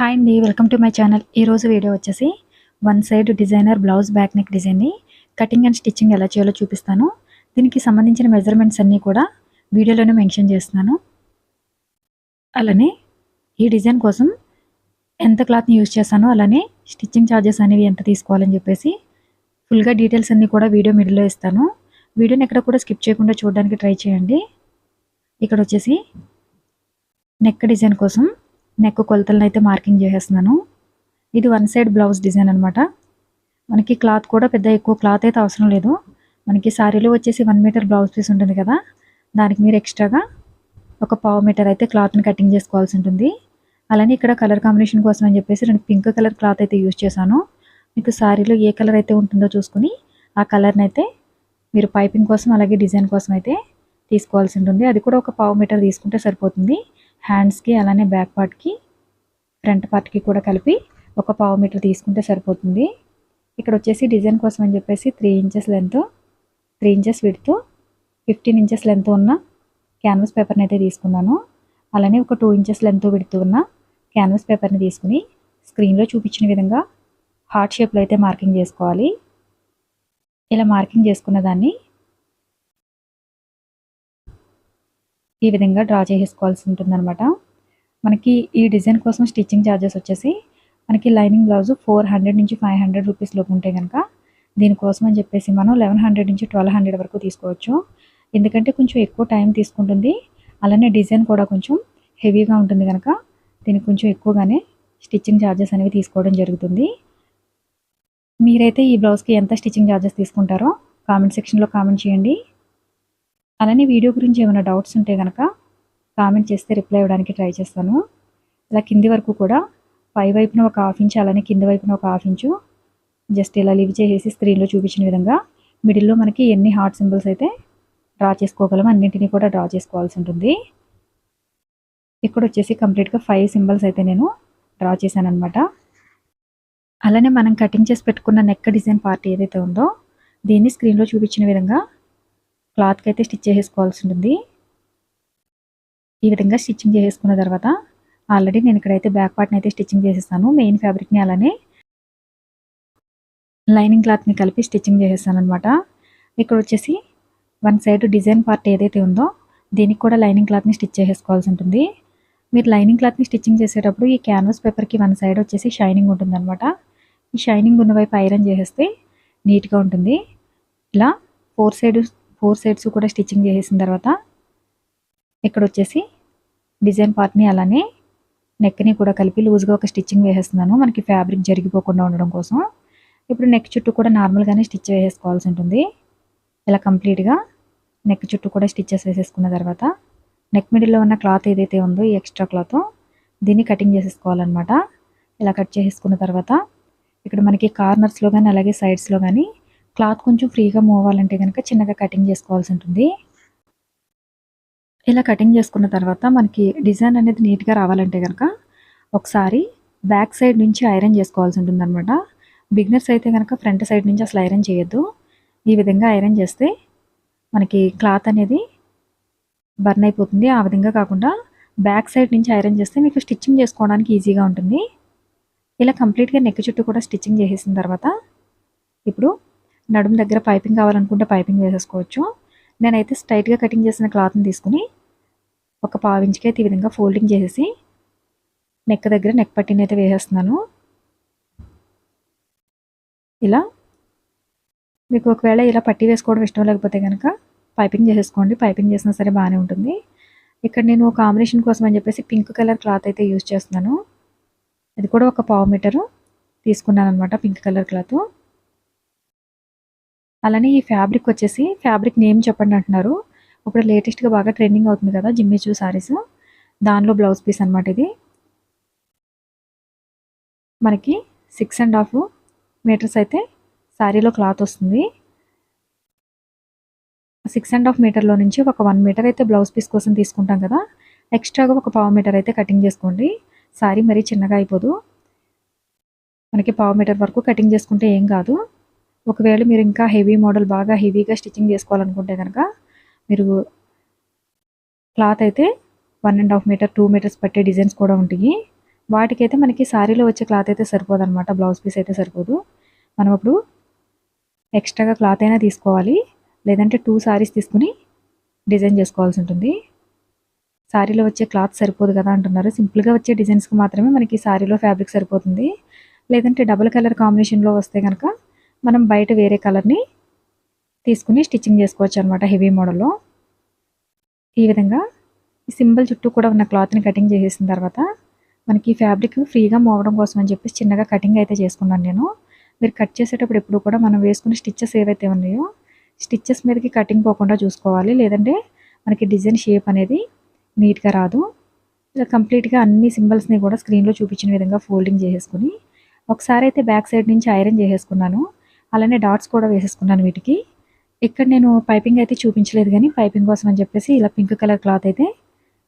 Hi అండి, welcome to my channel. ఈరోజు video వచ్చేసి one side designer blouse back neck డిజైన్ని కటింగ్ అండ్ స్టిచ్చింగ్ ఎలా చేయాలో చూపిస్తాను. దీనికి సంబంధించిన మెజర్మెంట్స్ అన్నీ కూడా వీడియోలోనే మెన్షన్ చేస్తున్నాను. అలానే ఈ డిజైన్ కోసం ఎంత క్లాత్ని యూజ్ చేస్తానో, అలానే స్టిచ్చింగ్ ఛార్జెస్ అనేవి ఎంత తీసుకోవాలని చెప్పేసి ఫుల్గా డీటెయిల్స్ అన్నీ కూడా వీడియో మిడిల్లో ఇస్తాను. వీడియోని ఎక్కడ కూడా స్కిప్ చేయకుండా చూడడానికి ట్రై చేయండి. ఇక్కడ వచ్చేసి నెక్ డిజైన్ కోసం నెక్ కొలతలను అయితే మార్కింగ్ చేసేస్తున్నాను. ఇది వన్ సైడ్ బ్లౌజ్ డిజైన్ అనమాట. మనకి క్లాత్ కూడా పెద్ద ఎక్కువ క్లాత్ అయితే అవసరం లేదు. మనకి సారీలో వచ్చేసి 1 మీటర్ బ్లౌజ్ పీస్ ఉంటుంది కదా, దానికి మీరు ఎక్స్ట్రాగా ఒక 1/2 మీటర్ అయితే క్లాత్ని కటింగ్ చేసుకోవాల్సి ఉంటుంది. అలానే ఇక్కడ కలర్ కాంబినేషన్ కోసం అని చెప్పేసి నేను పింక్ కలర్ క్లాత్ అయితే యూజ్ చేశాను. మీకు సారీలో ఏ కలర్ అయితే ఉంటుందో చూసుకుని ఆ కలర్ని అయితే మీరు పైపింగ్ కోసం అలాగే డిజైన్ కోసం అయితే తీసుకోవాల్సి ఉంటుంది. అది కూడా ఒక 1/2 మీటర్ తీసుకుంటే సరిపోతుంది. హ్యాండ్స్కి అలానే బ్యాక్ పార్ట్కి ఫ్రంట్ పార్ట్కి కూడా కలిపి ఒక 1/2 మీటర్ తీసుకుంటే సరిపోతుంది. ఇక్కడ వచ్చేసి డిజైన్ కోసం అని చెప్పేసి 3 inches length, 3 inches width, 15 inches length ఉన్న క్యాన్వాస్ పేపర్ని అయితే తీసుకున్నాను. అలానే ఒక 2 ఇంచెస్ లెంత్ విడ్త్ ఉన్న క్యాన్వాస్ పేపర్ని తీసుకుని స్క్రీన్లో చూపించిన విధంగా హార్ట్ షేప్లో అయితే మార్కింగ్ చేసుకోవాలి. ఇలా మార్కింగ్ చేసుకున్న దాన్ని ఈ విధంగా డ్రా చేసుకోవాల్సి ఉంటుంది అనమాట. మనకి ఈ డిజైన్ కోసం స్టిచ్చింగ్ ఛార్జెస్ వచ్చేసి మనకి లైనింగ్ బ్లౌజ్ 400 నుంచి 500 రూపీస్ లోపు ఉంటే కనుక దీనికోసం అని చెప్పేసి మనం 1100 నుంచి 1200 వరకు తీసుకోవచ్చు. ఎందుకంటే కొంచెం ఎక్కువ టైం తీసుకుంటుంది, అలానే డిజైన్ కూడా కొంచెం హెవీగా ఉంటుంది కనుక దీనికి కొంచెం ఎక్కువగానే స్టిచ్చింగ్ ఛార్జెస్ అనేవి తీసుకోవడం జరుగుతుంది. మీరైతే ఈ బ్లౌజ్కి ఎంత స్టిచ్చింగ్ ఛార్జెస్ తీసుకుంటారో కామెంట్ సెక్షన్లో కామెంట్ చేయండి. అలానే వీడియో గురించి ఏమైనా డౌట్స్ ఉంటే కనుక కామెంట్ చేస్తే రిప్లై ఇవ్వడానికి ట్రై చేస్తాను. ఇలా కింది వరకు కూడా పై వైపున ఒక 1/2 ఇంచ్, అలానే కింది వైపున ఒక 1/2 ఇంచు జస్ట్ ఇలా లీవ్ చేసేసి స్క్రీన్లో చూపించిన విధంగా మిడిల్లో మనకి ఎన్ని హార్ట్ సింబల్స్ అయితే డ్రా చేసుకోగలమో అన్నింటినీ కూడా డ్రా చేసుకోవాల్సి ఉంటుంది. ఇక్కడ వచ్చేసి కంప్లీట్గా 5 సింబల్స్ అయితే నేను డ్రా చేశాను అనమాట. అలానే మనం కటింగ్ చేసి పెట్టుకున్న నెక్ డిజైన్ పార్ట్ ఏదైతే ఉందో దీన్ని స్క్రీన్లో చూపించిన విధంగా క్లాత్కి అయితే స్టిచ్ చేసుకోవాల్సి ఉంటుంది. ఈ విధంగా స్టిచ్చింగ్ చేసుకున్న తర్వాత ఆల్రెడీ నేను ఇక్కడైతే బ్యాక్ పార్ట్ని అయితే స్టిచ్చింగ్ చేసేస్తాను. మెయిన్ ఫ్యాబ్రిక్ని అలానే లైనింగ్ క్లాత్ని కలిపి స్టిచ్చింగ్ చేసేస్తాను అనమాట. ఇక్కడ వచ్చేసి వన్ సైడ్ డిజైన్ పార్ట్ ఏదైతే ఉందో దీనికి కూడా లైనింగ్ క్లాత్ని స్టిచ్ చేసుకోవాల్సి ఉంటుంది. మీరు లైనింగ్ క్లాత్ని స్టిచ్చింగ్ చేసేటప్పుడు ఈ క్యాన్వాస్ పేపర్కి వన్ సైడ్ వచ్చేసి షైనింగ్ ఉంటుంది అనమాట. ఈ షైనింగ్ ఉన్న వైపు ఐరన్ చేసేస్తే నీట్గా ఉంటుంది. ఇలా ఫోర్ సైడ్స్ కూడా స్టిచ్చింగ్ చేసేసిన తర్వాత ఇక్కడ వచ్చేసి డిజైన్ పార్ట్ని అలానే నెక్ని కూడా కలిపి లూజ్గా ఒక స్టిచ్చింగ్ వేసేస్తున్నాను, మనకి ఫ్యాబ్రిక్ జరిగిపోకుండా ఉండడం కోసం. ఇప్పుడు నెక్ చుట్టూ కూడా నార్మల్గానే స్టిచ్ వేసేసుకోవాల్సి ఉంటుంది. ఇలా కంప్లీట్గా నెక్ చుట్టూ కూడా స్టిచ్చెస్ వేసేసుకున్న తర్వాత నెక్ మిడిల్లో ఉన్న క్లాత్ ఏదైతే ఉందో ఈ ఎక్స్ట్రా క్లాత్ దీన్ని కటింగ్ చేసేసుకోవాలన్నమాట. ఇలా కట్ చేసేసుకున్న తర్వాత ఇక్కడ మనకి కార్నర్స్లో కానీ అలాగే సైడ్స్లో కానీ క్లాత్ కొంచెం ఫ్రీగా మూవ్ అవ్వాలంటే కనుక చిన్నగా కటింగ్ చేసుకోవాల్సి ఉంటుంది. ఇలా కటింగ్ చేసుకున్న తర్వాత మనకి డిజైన్ అనేది నీట్గా రావాలంటే కనుక ఒకసారి బ్యాక్ సైడ్ నుంచి ఐరన్ చేసుకోవాల్సి ఉంటుంది అనమాట. బిగినర్స్ అయితే కనుక ఫ్రంట్ సైడ్ నుంచి అసలు ఐరన్ చేయొద్దు. ఈ విధంగా ఐరన్ చేస్తే మనకి క్లాత్ అనేది బర్న్ అయిపోతుంది. ఆ విధంగా కాకుండా బ్యాక్ సైడ్ నుంచి ఐరన్ చేస్తే మీకు స్టిచ్చింగ్ చేసుకోవడానికి ఈజీగా ఉంటుంది. ఇలా కంప్లీట్గా నెక్ చుట్టూ కూడా స్టిచ్చింగ్ చేసేసిన తర్వాత ఇప్పుడు నడుము దగ్గర పైపింగ్ కావాలనుకుంటే పైపింగ్ వేసేసుకోవచ్చు. నేనైతే స్ట్రైట్గా కటింగ్ చేసిన క్లాత్ని తీసుకుని ఒక 1/2 ఇంచుకి అయితే ఈ విధంగా ఫోల్డింగ్ చేసేసి నెక్ దగ్గర నెక్ పట్టీని అయితే వేసేస్తున్నాను. ఇలా మీకు ఒకవేళ ఇలా పట్టీ వేసుకోవడం ఇష్టం లేకపోతే కనుక పైపింగ్ చేసేసుకోండి, పైపింగ్ చేసినా సరే బాగానే ఉంటుంది. ఇక్కడ నేను కాంబినేషన్ కోసం అని చెప్పేసి పింక్ కలర్ క్లాత్ అయితే యూజ్ చేస్తున్నాను. అది కూడా ఒక 1/2 మీటరు తీసుకున్నాను అనమాట, పింక్ కలర్ క్లాత్. అలానే ఈ ఫ్యాబ్రిక్ వచ్చేసి ఫ్యాబ్రిక్ నేమ్ చెప్పండి అంటున్నారు. ఇప్పుడు లేటెస్ట్గా బాగా ట్రెండింగ్ అవుతుంది కదా జిమ్మిచూ సారీస్, దానిలో బ్లౌజ్ పీస్ అనమాట. ఇది మనకి 6.5 మీటర్స్ అయితే శారీలో క్లాత్ వస్తుంది. 6.5 మీటర్లో నుంచి ఒక 1 మీటర్ అయితే బ్లౌజ్ పీస్ కోసం తీసుకుంటాం కదా, ఎక్స్ట్రాగా ఒక 1/2 మీటర్ అయితే కటింగ్ చేసుకోండి. శారీ మరీ చిన్నగా అయిపోదు, మనకి 1/2 మీటర్ వరకు కటింగ్ చేసుకుంటే ఏం కాదు. ఒకవేళ మీరు ఇంకా హెవీ మోడల్ బాగా హెవీగా స్టిచ్చింగ్ చేసుకోవాలనుకుంటే కనుక మీరు క్లాత్ అయితే 1.5 మీటర్ 2 మీటర్స్ పట్టే డిజైన్స్ కూడా ఉంటాయి. వాటికైతే మనకి శారీలో వచ్చే క్లాత్ అయితే సరిపోదనమాట, బ్లౌజ్ పీస్ అయితే సరిపోదు. మనం అప్పుడు ఎక్స్ట్రాగా క్లాత్ అయినా తీసుకోవాలి, లేదంటే 2 సారీస్ తీసుకుని డిజైన్ చేసుకోవాల్సి ఉంటుంది. శారీలో వచ్చే క్లాత్ సరిపోదు కదా అంటున్నారు. సింపుల్గా వచ్చే డిజైన్స్కి మాత్రమే మనకి శారీలో ఫ్యాబ్రిక్ సరిపోతుంది. లేదంటే డబుల్ కలర్ కాంబినేషన్లో వస్తే కనుక మనం బయట వేరే కలర్ని తీసుకుని స్టిచ్చింగ్ చేసుకోవచ్చు అనమాట హెవీ మోడల్లో. ఈ విధంగా ఈ సింబల్ చుట్టూ కూడా ఉన్న క్లాత్ని కటింగ్ చేసేసిన తర్వాత మనకి ఫ్యాబ్రిక్ ఫ్రీగా మోవడం కోసం అని చెప్పేసి చిన్నగా కటింగ్ అయితే చేసుకున్నాను నేను. మీరు కట్ చేసేటప్పుడు ఎప్పుడు కూడా మనం వేసుకునే స్టిచ్చెస్ ఏవైతే ఉన్నాయో స్టిచ్చెస్ మీదకి కటింగ్ పోకుండా చూసుకోవాలి, లేదంటే మనకి డిజైన్ షేప్ అనేది నీట్గా రాదు. ఇలా కంప్లీట్గా అన్ని సింబల్స్ని కూడా స్క్రీన్లో చూపించిన విధంగా ఫోల్డింగ్ చేసేసుకుని ఒకసారి అయితే బ్యాక్ సైడ్ నుంచి ఐరన్ చేసేసుకున్నాను. అలానే డాట్స్ కూడా వేసేసుకున్నాను వీటికి. ఇక్కడ నేను పైపింగ్ అయితే చూపించలేదు, కానీ పైపింగ్ కోసం అని చెప్పేసి ఇలా పింక్ కలర్ క్లాత్ అయితే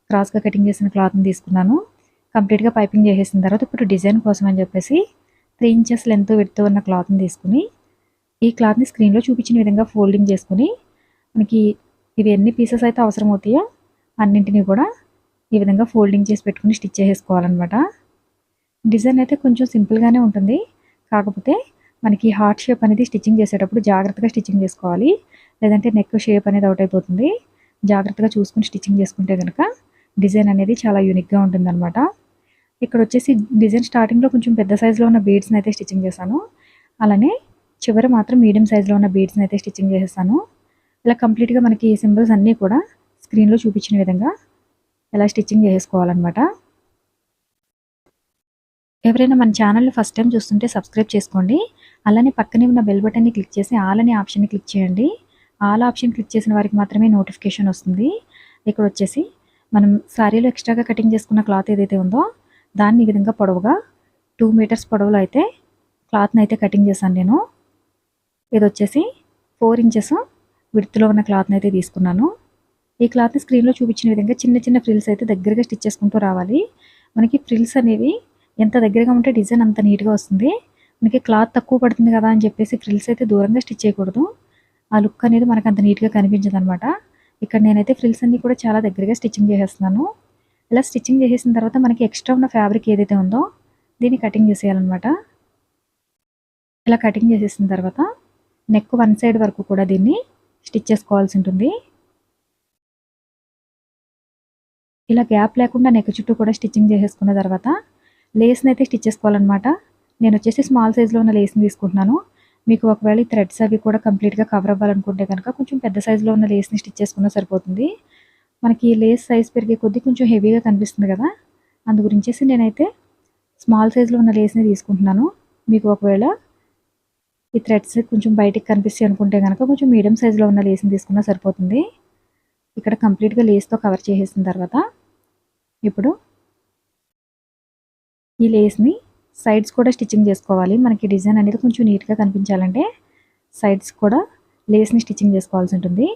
క్రాస్గా కటింగ్ చేసిన క్లాత్ని తీసుకున్నాను. కంప్లీట్గా పైపింగ్ చేసేసిన తర్వాత ఇప్పుడు డిజైన్ కోసం అని చెప్పేసి 3 ఇంచెస్ లెంత్ విడ్త్ ఉన్న క్లాత్ని తీసుకుని ఈ క్లాత్ని స్క్రీన్లో చూపించిన విధంగా ఫోల్డింగ్ చేసుకుని మనకి ఇవి ఎన్ని పీసెస్ అయితే అవసరం అవుతాయో అన్నింటినీ కూడా ఈ విధంగా ఫోల్డింగ్ చేసి పెట్టుకుని స్టిచ్ చేసేసుకోవాలన్నమాట. డిజైన్ అయితే కొంచెం సింపుల్గానే ఉంటుంది, కాకపోతే మనకి హార్ట్ షేప్ అనేది స్టిచ్చింగ్ చేసేటప్పుడు జాగ్రత్తగా స్టిచ్చింగ్ చేసుకోవాలి, లేదంటే నెక్ షేప్ అనేది అవుట్ అయిపోతుంది. జాగ్రత్తగా చూసుకుని స్టిచ్చింగ్ చేసుకుంటే కనుక డిజైన్ అనేది చాలా యూనిక్గా ఉంటుందన్నమాట. ఇక్కడ వచ్చేసి డిజైన్ స్టార్టింగ్లో కొంచెం పెద్ద సైజులో ఉన్న బీడ్స్ని అయితే స్టిచ్చింగ్ చేశాను, అలానే చివరి మాత్రం మీడియం సైజులో ఉన్న బీడ్స్ని అయితే స్టిచ్చింగ్ చేసేసాను. ఇలా కంప్లీట్గా మనకి ఈ సింబల్స్ అన్నీ కూడా స్క్రీన్లో చూపించిన విధంగా ఇలా స్టిచ్చింగ్ చేసుకోవాలన్నమాట. ఎవరైనా మన ఛానల్ని ఫస్ట్ టైం చూస్తుంటే సబ్స్క్రైబ్ చేసుకోండి. అలానే పక్కనే ఉన్న బెల్ బటన్ని క్లిక్ చేసి ఆల్ అనే ఆప్షన్ని క్లిక్ చేయండి. ఆల్ ఆప్షన్ క్లిక్ చేసిన వారికి మాత్రమే నోటిఫికేషన్ వస్తుంది. ఇక్కడ వచ్చేసి మనం శారీలో ఎక్స్ట్రాగా కటింగ్ చేసుకున్న క్లాత్ ఏదైతే ఉందో దాన్ని ఈ విధంగా పొడవుగా 2 మీటర్స్ పొడవులో అయితే క్లాత్ని అయితే కటింగ్ చేశాను నేను. ఇది వచ్చేసి 4 ఇంచెస్ విడ్త్లో ఉన్న క్లాత్ని అయితే తీసుకున్నాను. ఈ క్లాత్ని స్క్రీన్లో చూపించిన విధంగా చిన్న చిన్న ఫ్రిల్స్ అయితే దగ్గరగా స్టిచ్ చేసుకుంటూ రావాలి. మనకి ఫ్రిల్స్ అనేవి ఎంత దగ్గరగా ఉంటే డిజైన్ అంత నీట్గా వస్తుంది. మనకి క్లాత్ తక్కువ పడుతుంది కదా అని చెప్పేసి ఫ్రిల్స్ అయితే దూరంగా స్టిచ్ చేయకూడదు, ఆ లుక్ అనేది మనకు అంత నీట్గా కనిపించదు అనమాట. ఇక్కడ నేనైతే ఫ్రిల్స్ అన్నీ కూడా చాలా దగ్గరగా స్టిచ్చింగ్ చేసేస్తున్నాను. ఇలా స్టిచ్చింగ్ చేసేసిన తర్వాత మనకి ఎక్స్ట్రా ఉన్న ఫ్యాబ్రిక్ ఏదైతే ఉందో దీన్ని కటింగ్ చేసేయాలన్నమాట. ఇలా కటింగ్ చేసేసిన తర్వాత నెక్ 1 సైడ్ వరకు కూడా దీన్ని స్టిచ్ చేసుకోవాల్సి ఉంటుంది. ఇలా గ్యాప్ లేకుండా నెక్ చుట్టూ కూడా స్టిచ్చింగ్ చేసేసుకున్న తర్వాత లేస్ని అయితే స్టిచ్ చేసుకోవాలన్నమాట. నేను వచ్చేసి స్మాల్ సైజులో ఉన్న లేస్ని తీసుకుంటున్నాను. మీకు ఒకవేళ ఈ థ్రెడ్స్ అవి కూడా కంప్లీట్గా కవర్ అవ్వాలనుకుంటే కనుక కొంచెం పెద్ద సైజులో ఉన్న లేస్ని స్టిచ్ చేసుకున్నా సరిపోతుంది. మనకి లేస్ సైజ్ పెరిగే కొద్దీ కొంచెం హెవీగా కనిపిస్తుంది కదా, అందు గురించేసి నేనైతే స్మాల్ సైజులో ఉన్న లేస్ని తీసుకుంటున్నాను. మీకు ఒకవేళ ఈ థ్రెడ్స్ కొంచెం బయటికి కనిపిస్తాయి అనుకుంటే కనుక కొంచెం మీడియం సైజులో ఉన్న లేస్ని తీసుకున్నా సరిపోతుంది. ఇక్కడ కంప్లీట్గా లేస్తో కవర్ చేసేసిన తర్వాత ఇప్పుడు ఈ లేస్ని సైడ్స్ కూడా స్టిచ్చింగ్ చేసుకోవాలి. మనకి డిజైన్ అనేది కొంచెం నీట్గా కనిపించాలంటే సైడ్స్ కూడా లేస్ని స్టిచ్చింగ్ చేసుకోవాల్సి ఉంటుంది.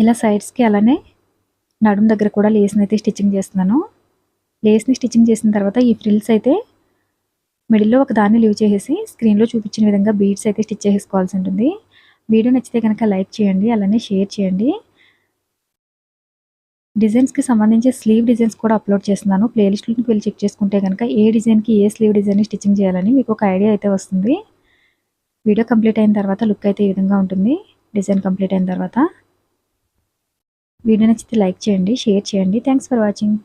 ఇలా సైడ్స్కి అలానే నడుము దగ్గర కూడా లేస్ని అయితే స్టిచ్చింగ్ చేస్తున్నాను. లేస్ని స్టిచ్చింగ్ చేసిన తర్వాత ఈ ఫ్రిల్స్ అయితే మిడిల్లో ఒక దాన్ని లీవ్ చేసేసి స్క్రీన్లో చూపించిన విధంగా బీడ్స్ అయితే స్టిచ్ చేసుకోవాల్సి ఉంటుంది. వీడియో నచ్చితే కనుక లైక్ చేయండి, అలానే షేర్ చేయండి. డిజైన్స్కి సంబంధించి స్లీవ్ డిజైన్స్ కూడా అప్లోడ్ చేస్తున్నాను. ప్లేలిస్ట్లోకి వెళ్ళి చెక్ చేసుకుంటే కనుక ఏ డిజైన్కి ఏ స్లీవ్ డిజైన్ స్టిచ్చింగ్ చేయాలని మీకు ఒక ఐడియా అయితే వస్తుంది. వీడియో కంప్లీట్ అయిన తర్వాత లుక్ అయితే ఈ విధంగా ఉంటుంది. డిజైన్ కంప్లీట్ అయిన తర్వాత వీడియో నచ్చితే లైక్ చేయండి, షేర్ చేయండి. Thanks for watching.